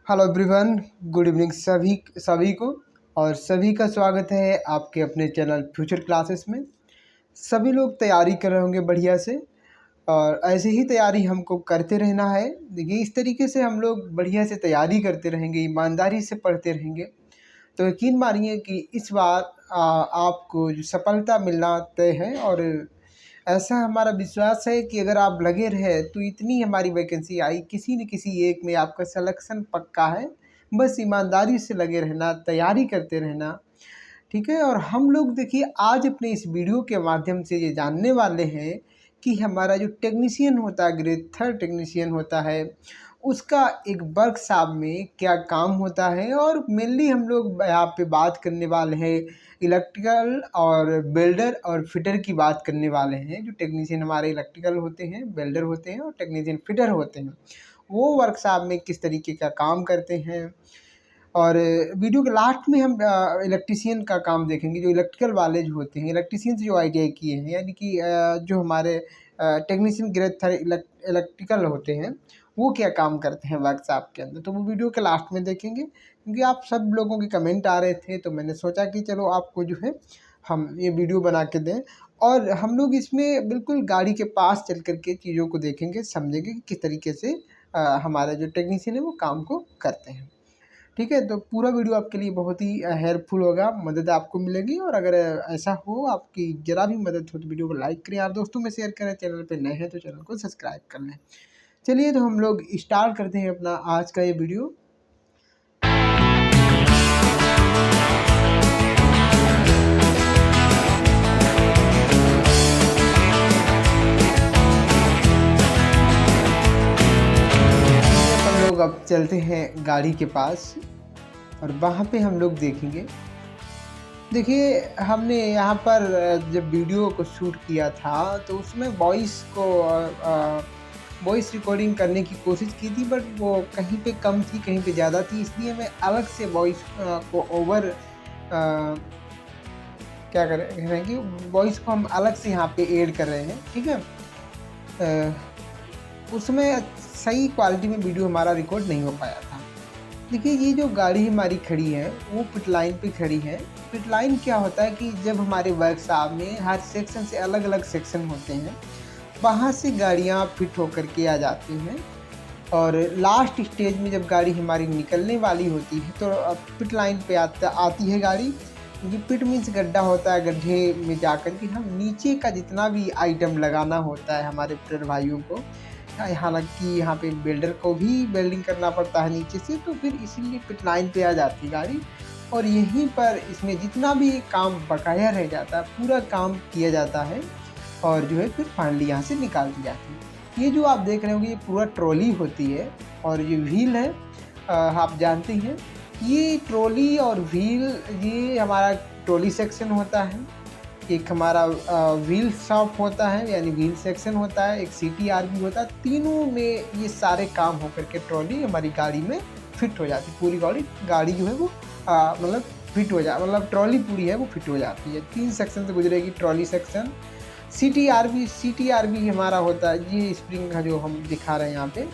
Hello everyone, good evening सभी सभी को। और सभी का स्वागत है आपके अपने चैनल फ्यूचर क्लासेस में। सभी लोग तैयारी कर रहे होंगे बढ़िया से, और ऐसे ही तैयारी हमको करते रहना है। देखिए, इस तरीके से हम लोग बढ़िया से तैयारी करते रहेंगे, ईमानदारी से पढ़ते रहेंगे, तो यकीन मानिए कि इस बार आपको जो सफलता मिलना तय है। और ऐसा हमारा विश्वास है कि अगर आप लगे रहे तो इतनी हमारी वैकेंसी आई, किसी न किसी एक में आपका सिलेक्शन पक्का है। बस ईमानदारी से लगे रहना, तैयारी करते रहना, ठीक है। और हम लोग देखिए आज अपने इस वीडियो के माध्यम से ये जानने वाले हैं कि हमारा जो टेक्नीशियन होता है, ग्रेड थर्ड टेक्नीशियन होता है, उसका एक वर्कशॉप में क्या काम होता है। और मेनली हम लोग यहाँ पे बात करने वाले हैं इलेक्ट्रिकल और बिल्डर और फिटर की बात करने वाले हैं। जो टेक्नीशियन हमारे इलेक्ट्रिकल होते हैं, बिल्डर होते हैं और टेक्नीशियन फिटर होते हैं, वो वर्कशॉप में किस तरीके का काम करते हैं। और वीडियो के लास्ट में हम इलेक्ट्रीशियन का काम देखेंगे। जो इलेक्ट्रिकल वाले जो होते हैं, इलेक्ट्रीशियन से जो आईटीआई किए हैं, यानी कि जो हमारे टेक्नीशियन ग्रेड थर्ड इलेक्ट्रिकल होते हैं, वो क्या काम करते हैं वर्कशॉप के अंदर, तो वो वीडियो के लास्ट में देखेंगे। क्योंकि आप सब लोगों के कमेंट आ रहे थे, तो मैंने सोचा कि चलो आपको जो है हम ये वीडियो बना के दें। और हम लोग इसमें बिल्कुल गाड़ी के पास चल करके चीज़ों को देखेंगे, समझेंगे कि किस तरीके से हमारा जो टेक्नीशियन है वो काम को करते हैं। ठीक है, तो पूरा वीडियो आपके लिए बहुत ही हेल्पफुल होगा, मदद आपको मिलेगी। और अगर ऐसा हो आपकी ज़रा भी मदद हो तो वीडियो को लाइक करें, यार दोस्तों में शेयर करें, चैनल पे नए हैं तो चैनल को सब्सक्राइब कर लें। चलिए, तो हम लोग स्टार्ट करते हैं अपना आज का ये वीडियो। हम लोग अब चलते हैं गाड़ी के पास और वहाँ पे हम लोग देखेंगे। देखिए, हमने यहाँ पर जब वीडियो को शूट किया था तो उसमें वॉइस रिकॉर्डिंग करने की कोशिश की थी, बट वो कहीं पे कम थी, कहीं पे ज़्यादा थी। इसलिए मैं अलग से वॉइस को क्या कर रहे हैं कि वॉइस को हम अलग से यहाँ पे ऐड कर रहे हैं, ठीक है। अ, उसमें सही क्वालिटी में वीडियो हमारा रिकॉर्ड नहीं हो पाया था। देखिए, ये जो गाड़ी हमारी खड़ी है वो पिट लाइन पे खड़ी है। पिट लाइन क्या होता है कि जब हमारे वर्कशॉप में हर सेक्शन से अलग अलग सेक्शन होते हैं, वहाँ से गाड़ियाँ फिट होकर के आ जाती हैं। और लास्ट स्टेज में जब गाड़ी हमारी निकलने वाली होती है तो पिट लाइन पे आती है गाड़ी। क्योंकि पिट मीन्स गड्ढा होता है, गड्ढे में जाकर के हम नीचे का जितना भी आइटम लगाना होता है हमारे फिटर भाइयों को, हालांकि यहाँ पे बिल्डर को भी वेल्डिंग करना पड़ता है नीचे से, तो फिर इसीलिए पिट लाइन पे आ जाती है गाड़ी। और यहीं पर इसमें जितना भी काम बकाया रह जाता है पूरा काम किया जाता है, और जो है फिर फाइनली यहाँ से निकाल दी जाती है। ये जो आप देख रहे होंगे ये पूरा ट्रॉली होती है, और ये व्हील है। आप जानते हैं ये ट्रॉली और व्हील, ये हमारा ट्रॉली सेक्शन होता है, एक हमारा व्हील शॉप होता है यानी व्हील सेक्शन होता है, एक CTR भी होता है। तीनों में ये सारे काम होकर के ट्रॉली हमारी गाड़ी में फिट हो जाती है। पूरी गाड़ी जो है वो मतलब फिट हो मतलब ट्रॉली पूरी है वो फिट हो जाती है। 3 सेक्शन से गुजरेगी ट्रॉली सेक्शन। CTR भी हमारा होता है, ये स्प्रिंग का जो हम दिखा रहे हैं यहाँ पे।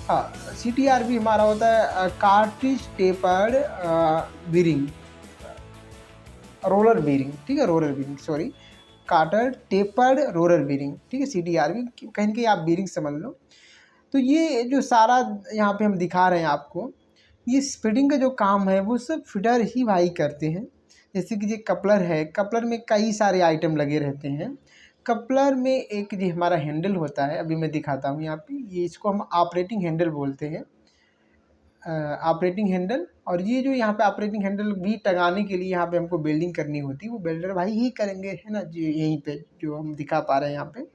हाँ, CTR भी हमारा होता है cartridge tapered bearing, roller bearing, ठीक है, roller bearing, sorry, carter tapered roller bearing, ठीक है। CTR भी कहीं कहीं आप बीरिंग समझ लो। तो ये जो सारा यहाँ पे हम दिखा रहे हैं आपको, ये फिटिंग का जो काम है वो सब फिटर ही भाई करते हैं। जैसे कि ये कपलर है, कपलर में कई सारे आइटम लगे रहते हैं। कपलर में एक जो हमारा हैंडल होता है, अभी मैं दिखाता हूँ यहाँ पे, ये इसको हम ऑपरेटिंग हैंडल बोलते हैं, ऑपरेटिंग हैंडल। और ये जो यहाँ पे ऑपरेटिंग हैंडल भी टंगाने के लिए यहाँ पे हमको वेल्डिंग करनी होती है, वो वेल्डर भाई ही करेंगे, है ना जी, यहीं पे जो हम दिखा पा रहे हैं यहाँ पे।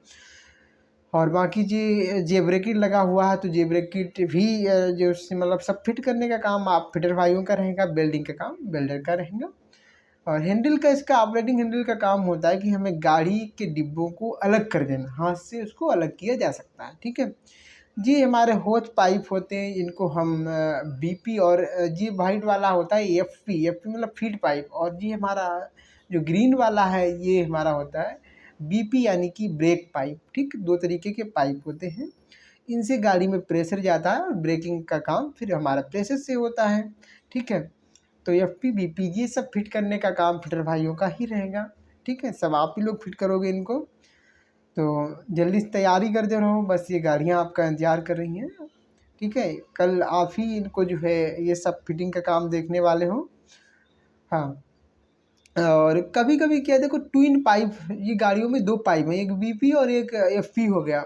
और बाकी जे ब्रेकेट लगा हुआ है, तो जे ब्रेकेट भी जो मतलब सब फिट करने का काम आप फिटर भाइयों का रहेगा, वेल्डिंग का काम वेल्डर का रहेगा। और हैंडल का, इसका ऑपरेटिंग हैंडल का काम होता है कि हमें गाड़ी के डिब्बों को अलग कर देना, हाथ से उसको अलग किया जा सकता है, ठीक है। जी, हमारे होच पाइप होते हैं, इनको हम BP, और जी वाइट वाला होता है FP मतलब फीड पाइप। और जी हमारा जो ग्रीन वाला है ये हमारा होता है BP यानी कि ब्रेक पाइप, ठीक। 2 तरीके के पाइप होते हैं। इनसे गाड़ी में प्रेशर जाता है और ब्रेकिंग का काम फिर हमारा प्रेशर से होता है। ठीक है, तो एफ पी बी पी ये सब फिट करने का काम फिटर भाइयों का ही रहेगा। ठीक है, सब आप ही लोग फिट करोगे इनको, तो जल्दी से तैयारी करते रहो, बस ये गाड़ियाँ आपका इंतजार कर रही हैं। ठीक है, कल आप ही इनको जो है ये सब फिटिंग का काम देखने वाले हो। हाँ, और कभी कभी क्या है, देखो ट्विन पाइप, ये गाड़ियों में दो पाइप है, एक बीपी और एक एफपी हो गया।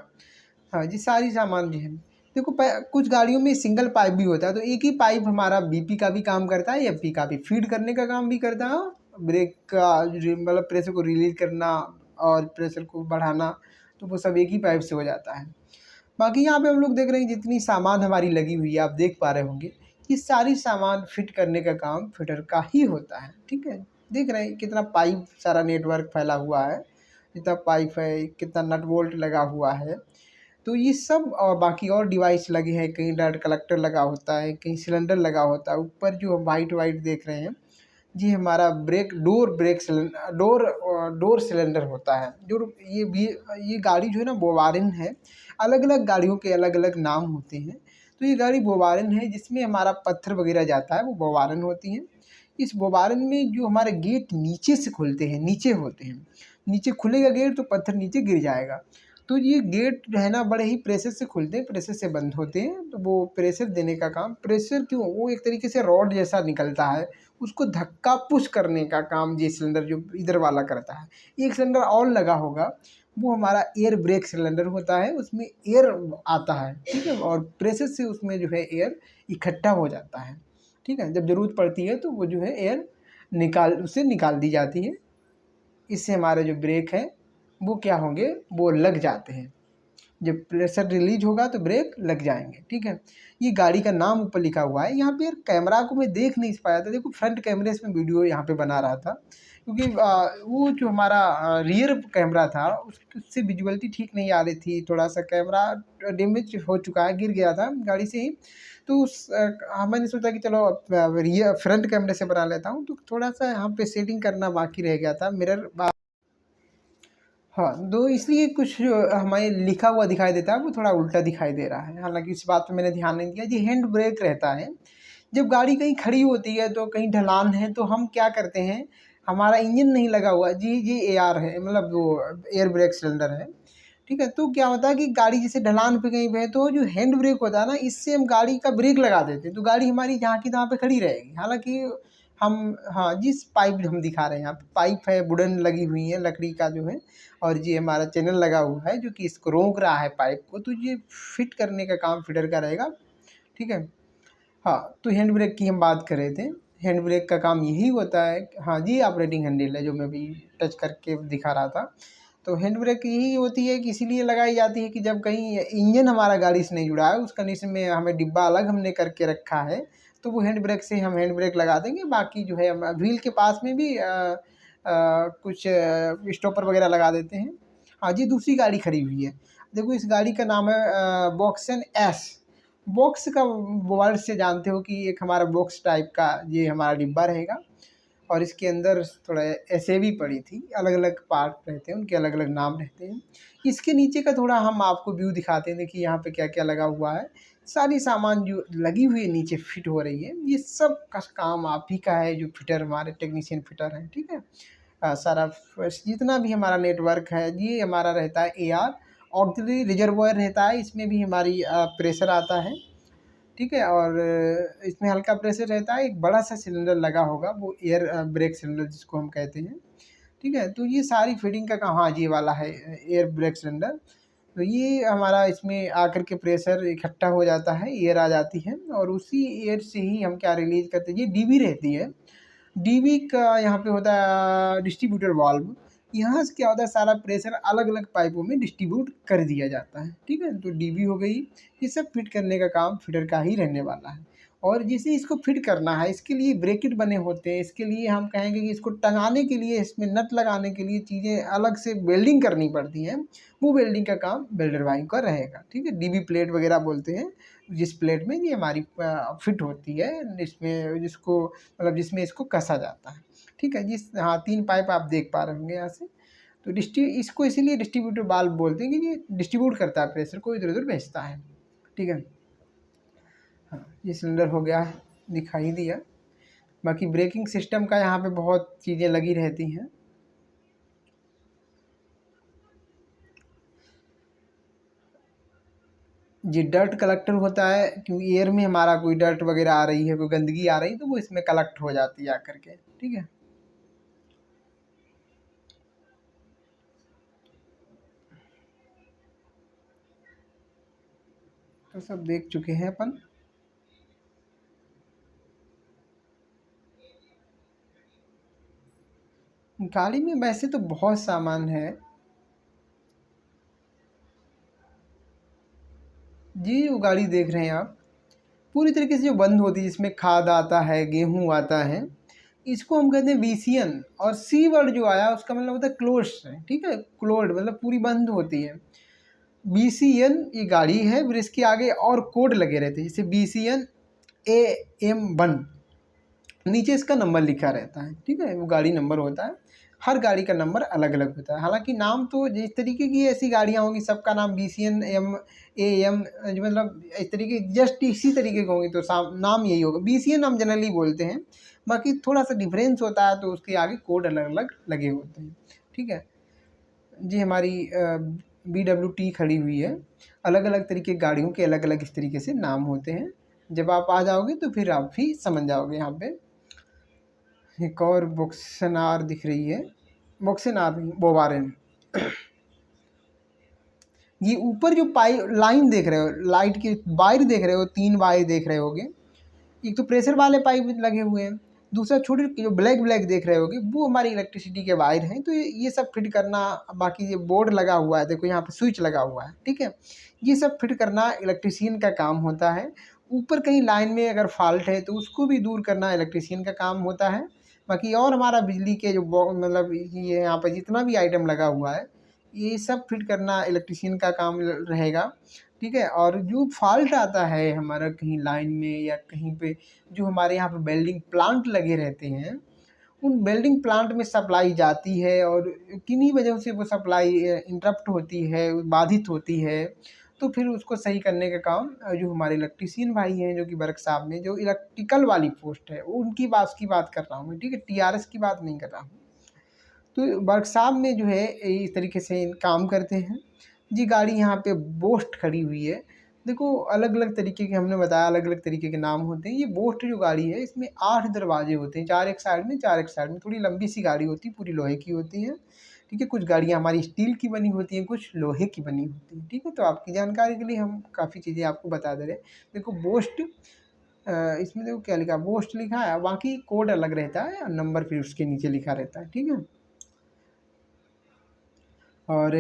हाँ जी, सारी सामान जो है, देखो कुछ गाड़ियों में सिंगल पाइप भी होता है, तो एक ही पाइप हमारा बीपी का भी काम करता है, एफपी का भी फीड करने का काम भी करता है, ब्रेक का मतलब प्रेशर को रिलीज करना और प्रेशर को बढ़ाना, तो वो सब एक ही पाइप से हो जाता है। बाकी यहाँ पे हम लोग देख रहे हैं जितनी सामान हमारी लगी हुई है, आप देख पा रहे होंगे, ये सारी सामान फिट करने का काम फिटर का ही होता है। ठीक है, देख रहे हैं कितना पाइप, सारा नेटवर्क फैला हुआ है, कितना पाइप है, कितना नट बोल्ट लगा हुआ है, तो ये सब और बाकी और डिवाइस लगे हैं, कहीं डर्ट कलेक्टर लगा होता है, कहीं सिलेंडर लगा होता है। ऊपर जो हम वाइट वाइट देख रहे हैं, जी हमारा ब्रेक सिलेंडर, डोर सिलेंडर होता है। जो ये भी, ये गाड़ी जो है ना बोवारिन है, अलग अलग गाड़ियों के अलग अलग नाम होते हैं। तो ये गाड़ी बोवारिन है, जिसमें हमारा पत्थर वगैरह जाता है, वो बोवारिन होती है। इस बोवारिन में जो हमारे गेट नीचे से खुलते हैं, नीचे होते हैं, नीचे खुलेगा गेट तो पत्थर नीचे गिर जाएगा। तो ये गेट जो है ना बड़े ही प्रेशर से खुलते हैं, प्रेशर से बंद होते हैं। तो वो प्रेशर देने का काम, प्रेशर क्यों, वो एक तरीके से रॉड जैसा निकलता है, उसको धक्का पुश करने का काम ये सिलेंडर जो इधर वाला करता है। एक सिलेंडर और लगा होगा, वो हमारा एयर ब्रेक सिलेंडर होता है, उसमें एयर आता है। ठीक है, और प्रेशर से उसमें जो है एयर इकट्ठा हो जाता है। ठीक है, जब ज़रूरत पड़ती है तो वो जो है एयर उसे निकाल दी जाती है। इससे हमारे जो ब्रेक है वो क्या होंगे, वो लग जाते हैं। जब प्रेशर रिलीज होगा तो ब्रेक लग जाएंगे। ठीक है, ये गाड़ी का नाम ऊपर लिखा हुआ है। यहाँ पे यार कैमरा को मैं देख नहीं पाया था, देखो फ्रंट कैमरे से मैं वीडियो यहाँ पे बना रहा था, क्योंकि वो जो हमारा रियर कैमरा था उससे विजुअलिटी ठीक नहीं आ रही थी, थोड़ा सा कैमरा डैमेज हो चुका है, गिर गया था गाड़ी से ही। तो मैंने सोचा कि चलो रियर फ्रंट कैमरे से बना लेता हूँ, तो थोड़ा सा यहाँ पे सेटिंग करना बाकी रह गया था मिरर। हाँ, तो इसलिए कुछ जो हमें लिखा हुआ दिखाई देता है वो थोड़ा उल्टा दिखाई दे रहा है, हालांकि इस बात पे मैंने ध्यान नहीं दिया। ये हैंड ब्रेक रहता है, जब गाड़ी कहीं खड़ी होती है तो कहीं ढलान है तो हम क्या करते हैं, हमारा इंजन नहीं लगा हुआ, जी जी ए आर है, मतलब वो एयर ब्रेक सिलेंडर है। ठीक है, तो क्या होता है कि गाड़ी जैसे ढलान पे कहीं पे है, तो जो हैंड ब्रेक होता है ना, इससे हम गाड़ी का ब्रेक लगा देते हैं, तो गाड़ी हमारी जहाँ की तहाँ पे खड़ी रहेगी। हालांकि हम, हाँ, जिस पाइप हम दिखा रहे हैं यहाँ पे पाइप है, वुडन लगी हुई है लकड़ी का जो है, और ये हमारा चैनल लगा हुआ है जो कि इसको रोक रहा है पाइप को, तो ये फिट करने का काम फिटर का रहेगा। ठीक है, हाँ, तो हैंड ब्रेक की हम बात कर रहे थे, हैंड ब्रेक का काम यही होता है। हाँ जी, ऑपरेटिंग हैंडल है जो मैं भी टच करके दिखा रहा था। तो हैंड ब्रेक यही होती है कि इसीलिए लगाई जाती है कि जब कहीं इंजन हमारा गाड़ी से नहीं जुड़ा है, उस कंडीशन में हमें डिब्बा अलग हमने करके रखा है, तो वो हैंड ब्रेक से हम हैंड ब्रेक लगा देंगे। बाकी जो है हम व्हील के पास में भी कुछ स्टॉपर वगैरह लगा देते हैं। हाँ जी, दूसरी गाड़ी खड़ी हुई है, देखो इस गाड़ी का नाम है बॉक्सन एस। बॉक्स का वर्ड से जानते हो कि एक हमारा बॉक्स टाइप का ये हमारा डिब्बा रहेगा, और इसके अंदर थोड़ा एसेवी पड़ी थी, अलग अलग पार्ट रहते हैं, उनके अलग अलग नाम रहते हैं। इसके नीचे का थोड़ा हम आपको व्यू दिखाते हैं, देखिए यहाँ पे क्या क्या लगा हुआ है, सारी सामान जो लगी हुई है नीचे फिट हो रही है, ये सब का काम आप ही का है, जो फिटर हमारे टेक्नीशियन फिटर हैं। ठीक है, सारा जितना भी हमारा नेटवर्क है ये हमारा रहता है ए आर, ऑक्सिलरी रिजर्वायर रहता है, इसमें भी हमारी प्रेशर आता है। ठीक है, और इसमें हल्का प्रेशर रहता है, एक बड़ा सा सिलेंडर लगा होगा, वो एयर ब्रेक सिलेंडर जिसको हम कहते हैं। ठीक है, तो ये सारी फिटिंग का काम, हाँ ये वाला है एयर ब्रेक सिलेंडर। तो ये हमारा इसमें आकर के प्रेशर इकट्ठा हो जाता है, एयर आ जाती है, और उसी एयर से ही हम क्या रिलीज करते हैं, ये डीबी रहती है। डीबी का यहाँ पे होता है डिस्ट्रीब्यूटर वाल्व, यहाँ से क्या होता है, सारा प्रेशर अलग अलग पाइपों में डिस्ट्रीब्यूट कर दिया जाता है। ठीक है, तो डीबी हो गई, ये सब फिट करने का काम फिटर का ही रहने वाला है। और जैसे इसको फिट करना है, इसके लिए ब्रेकेट बने होते हैं, इसके लिए हम कहेंगे कि इसको टंगाने के लिए, इसमें नट लगाने के लिए चीज़ें अलग से वेल्डिंग करनी पड़ती हैं, वो वेल्डिंग का काम वेल्डर भाई का रहेगा। ठीक है, डीबी प्लेट वगैरह बोलते हैं जिस प्लेट में ये हमारी फिट होती है, इसमें जिसको मतलब जिसमें इसको कसा जाता है। ठीक है, जिस, हाँ, 3 पाइप आप देख पा रहे होंगे यहाँ से। तो इसको इसीलिए डिस्ट्रीब्यूटर वाल्व बोलते हैं कि ये डिस्ट्रीब्यूट करता है प्रेशर को, इधर उधर भेजता है। ठीक है, हाँ ये सिलेंडर हो गया है, दिखाई दिया। बाकी ब्रेकिंग सिस्टम का यहाँ पे बहुत चीज़ें लगी रहती हैं। ये डर्ट कलेक्टर होता है, क्योंकि एयर में हमारा कोई डर्ट वगैरह आ रही है, कोई गंदगी आ रही है, तो वो इसमें कलेक्ट हो जाती है आकर के। ठीक है, तो सब देख चुके हैं अपन। गाड़ी में वैसे तो बहुत सामान है जी। वो गाड़ी देख रहे हैं आप, पूरी तरीके से जो बंद होती है, जिसमें खाद आता है, गेहूं आता है, इसको हम कहते हैं बीसीएन। और सी वर्ड जो आया उसका मतलब होता है क्लोज्ड है। ठीक है, क्लोज्ड मतलब पूरी बंद होती है। बीसीएन ये गाड़ी है, फिर इसके आगे और कोड लगे रहते हैं, जैसे BCN AM1, नीचे इसका नंबर लिखा रहता है। ठीक है, वो गाड़ी नंबर होता है, हर गाड़ी का नंबर अलग अलग होता है। हालांकि नाम तो जिस तरीके की ऐसी गाड़ियाँ होंगी सबका नाम BCN AM मतलब इस तरीके जस्ट इसी तरीके के होंगे, तो नाम यही होगा। BCN हम जनरली बोलते हैं, बाकी थोड़ा सा डिफरेंस होता है, तो उसके आगे कोड अलग अलग लगे होते हैं। ठीक है जी, हमारी BWT खड़ी हुई है। अलग अलग तरीके की गाड़ियों के अलग अलग इस तरीके से नाम होते हैं। जब आप आ जाओगे तो फिर आप भी समझ जाओगे। यहाँ पे एक और बॉक्सनार दिख रही है, बॉक्सनार नहीं, बोवारेन। ये ऊपर जो पाइप लाइन देख रहे हो, लाइट की वायर देख रहे हो, 3 वायर देख रहे होगे। एक तो प्रेशर वाले पाइप लगे हुए हैं, दूसरा छोटे जो ब्लैक ब्लैक देख रहे होगे वो हमारी इलेक्ट्रिसिटी के वायर हैं। तो ये सब फिट करना, बाकी ये बोर्ड लगा हुआ है, देखो यहाँ पे स्विच लगा हुआ है। ठीक है, ये सब फिट करना इलेक्ट्रिशियन का काम होता है। ऊपर कहीं लाइन में अगर फॉल्ट है तो उसको भी दूर करना इलेक्ट्रिशियन का काम होता है। बाकी और हमारा बिजली के जो मतलब ये यहाँ पर जितना भी आइटम लगा हुआ है, ये सब फिट करना इलेक्ट्रिशियन का काम रहेगा। ठीक है, और जो फॉल्ट आता है हमारा कहीं लाइन में या कहीं पे, जो हमारे यहाँ पे वेल्डिंग प्लांट लगे रहते हैं, उन वेल्डिंग प्लांट में सप्लाई जाती है और किन्हीं वजहों से वो सप्लाई इंटरप्ट होती है, बाधित होती है। तो फिर उसको सही करने का काम जो हमारे इलेक्ट्रीशियन भाई हैं, जो कि वर्कशॉप में जो इलेक्ट्रिकल वाली पोस्ट है, उनकी बात कर रहा हूँ मैं। ठीक है, TRS की बात नहीं कर रहा हूँ। तो वर्कशॉप में जो है इस तरीके से काम करते हैं जी। गाड़ी यहाँ पे बोस्ट खड़ी हुई है। देखो अलग अलग तरीके के, हमने बताया अलग अलग तरीके के नाम होते हैं। ये बोस्ट जो गाड़ी है, इसमें 8 दरवाजे होते हैं, 4 एक साइड में, 4 एक साइड में। थोड़ी लंबी सी गाड़ी होती है, पूरी लोहे की होती है। ठीक है, कुछ गाड़ियाँ हमारी स्टील की बनी होती हैं, कुछ लोहे की बनी होती हैं। ठीक है, तो आपकी जानकारी के लिए हम काफ़ी चीज़ें आपको बता दे रहे हैं। देखो बोस्ट, इसमें देखो क्या लिखा है, बोस्ट लिखा है, बाकी कोड अलग रहता है और नंबर फिर उसके नीचे लिखा रहता है। ठीक है, और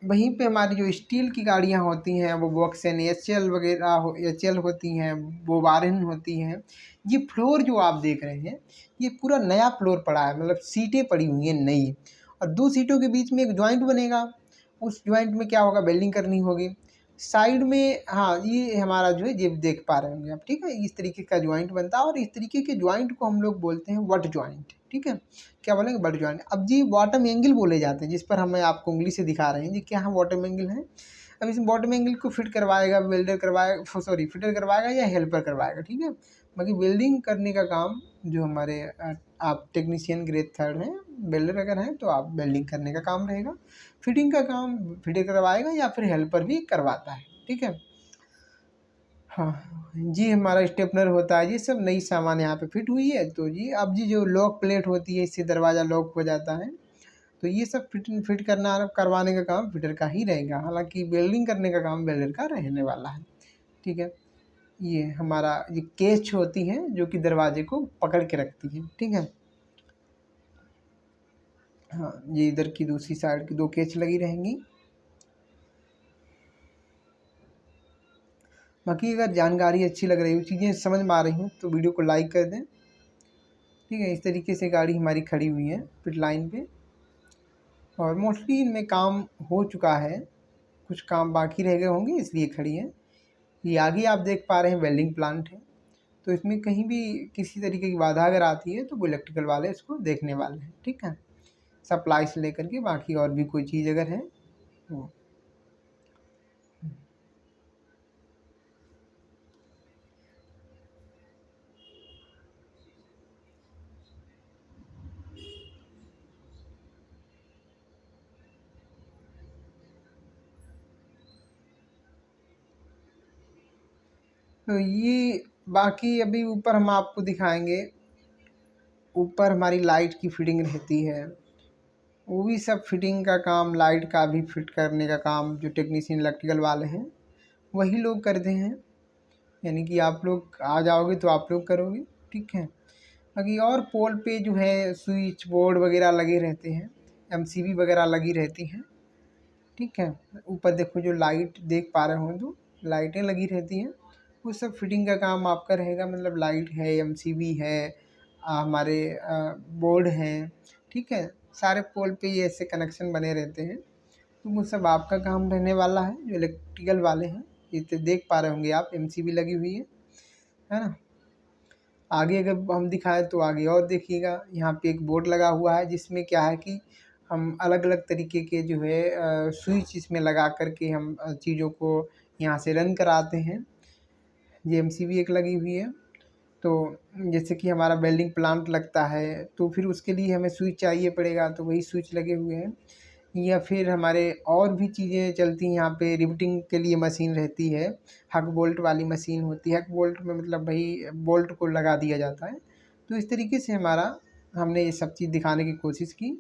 वहीं पे हमारी जो स्टील की गाड़ियाँ होती हैं, वो वॉक्सन HL वगैरह HL होती हैं, वो वारेन होती हैं। ये फ्लोर जो आप देख रहे हैं, ये पूरा नया फ्लोर पड़ा है, मतलब सीटें पड़ी हुई हैं नई, और 2 सीटों के बीच में एक जॉइंट बनेगा। उस जॉइंट में क्या होगा, वेल्डिंग करनी होगी। साइड में, हाँ ये हमारा जो है ये देख पा रहे होंगे आप। ठीक है, इस तरीके का जॉइंट बनता है, और इस तरीके के जॉइंट को हम लोग बोलते हैं वट जॉइंट। ठीक है, क्या बोलेंगे, बट जॉइंट। अब जी बॉटम एंगल बोले जाते हैं, जिस पर हमें आपको उंगली से दिखा रहे हैं जी, क्या है बॉटम एंगल है। अब इस बॉटम एंगल को फिट करवाएगा वेल्डर, करवाएगा, सॉरी फिटर करवाएगा या हेल्पर करवाएगा। ठीक है, बाकी वेल्डिंग करने का काम जो हमारे आप टेक्नीशियन ग्रेड 3 हैं, वेल्डर अगर हैं तो आप वेल्डिंग करने का काम रहेगा। फिटिंग का काम फिटर करवाएगा या फिर हेल्पर भी करवाता है। ठीक है, हाँ जी, हमारा स्टेपनर होता है, ये सब नई सामान यहाँ पे फिट हुई है। तो जी अब जी जो लॉक प्लेट होती है, इससे दरवाज़ा लॉक हो जाता है। तो ये सब फिट करना करवाने का काम फिटर का ही रहेगा, हालांकि वेल्डिंग करने का काम वेल्डर का रहने वाला है। ठीक है, ये हमारा ये केच होती है जो कि दरवाजे को पकड़ के रखती है। ठीक है, हाँ ये इधर की दूसरी साइड की 2 केच लगी रहेंगी। बाकी अगर जानकारी अच्छी लग रही हो, चीज़ें समझ में आ रही हो, तो वीडियो को लाइक कर दें। ठीक है, इस तरीके से गाड़ी हमारी खड़ी हुई है पिट लाइन पे, और मोस्टली इनमें काम हो चुका है, कुछ काम बाकी रह गए होंगे इसलिए खड़ी है। ये आगे आप देख पा रहे हैं वेल्डिंग प्लांट है, तो इसमें कहीं भी किसी तरीके की बाधा अगर आती है तो वो इलेक्ट्रिकल वाले इसको देखने वाले हैं। ठीक है, सप्लाई से लेकर के बाकी और भी कोई चीज़ अगर है वो। तो ये बाकी अभी ऊपर हम आपको दिखाएंगे, ऊपर हमारी लाइट की फिटिंग रहती है, वो भी सब फिटिंग का काम, लाइट का भी फिट करने का काम जो टेक्नीशियन इलेक्ट्रिकल वाले हैं वही लोग करते हैं। यानी कि आप लोग आ जाओगे तो आप लोग करोगे, ठीक है। बाकी और पोल पे जो है स्विच बोर्ड वगैरह लगे रहते हैं, एमसीबी वगैरह लगी रहती हैं, ठीक है। ऊपर देखो जो लाइट देख पा रहे हो, जो लाइटें लगी रहती हैं वो सब फिटिंग का काम आपका रहेगा। मतलब लाइट है, एमसीबी है, हमारे बोर्ड हैं, ठीक है। सारे पोल पे ये ऐसे कनेक्शन बने रहते हैं, तो वो सब आपका काम रहने वाला है। जो इलेक्ट्रिकल वाले हैं ये तो देख पा रहे होंगे आप, एमसीबी लगी हुई है ना। आगे अगर हम दिखाएं तो आगे और देखिएगा, यहाँ पे एक बोर्ड लगा हुआ है जिसमें क्या है कि हम अलग अलग तरीके के जो है स्विच इसमें लगा करके हम चीज़ों को यहाँ से रन कराते हैं। ये एमसीबी एक लगी हुई है। तो जैसे कि हमारा वेल्डिंग प्लांट लगता है तो फिर उसके लिए हमें स्विच चाहिए पड़ेगा, तो वही स्विच लगे हुए हैं। या फिर हमारे और भी चीज़ें चलती हैं यहाँ पे, रिवेटिंग के लिए मशीन रहती है, हक बोल्ट वाली मशीन होती है। हक बोल्ट में मतलब वही बोल्ट को लगा दिया जाता है। तो इस तरीके से हमने ये सब चीज़ दिखाने की कोशिश की।